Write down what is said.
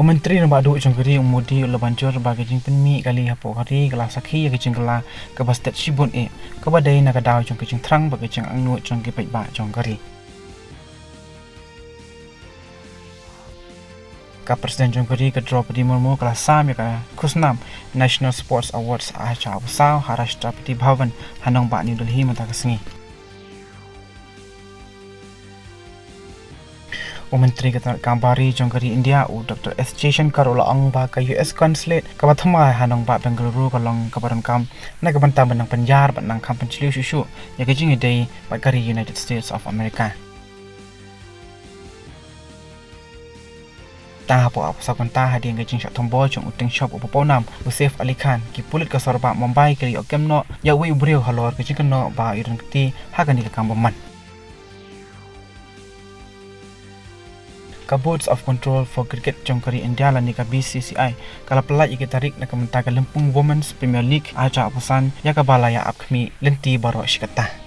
Menteri nombor 2 jongkeri umudi lebanjur bagi jing penmi kali hapo hari kala sakhi ya jing kala ke bastet shibun ke badai na kadau jong jing trang bagi jing angnu jong ke ba jongkeri ka presiden jongkeri ke Draupadi Murmu kala sam ya ka kusnam National Sports Awards acha usau Harashtrapati Bhavan hanong ba New Delhi mata kasengi Menteri Ketenaga Kambari Jongkeri India Dr. S. Jaishankar ula ang ba ka US Consulate ka bathama hanong ba Bengaluru kalong kabaran kam na kabanta benang penjar benang kam penciliu susu ya ke jingi dei ba kari United States of America ta hapo apa sakonta hadi ngajing shot tombo jong uting shop upoponam Usef Ali Khan ki pulit ka sorba Mumbai kali okemno ya wi ubriu halor ke jingno ba irin kti hagani ka kambaman Boards of Control for Cricket Jongkeri India lani ka BCCI kala pelai iki tarik na kamenta ka Lempung Women's Premier League aja apasan ya ka balaya apkmi lenti baro shikata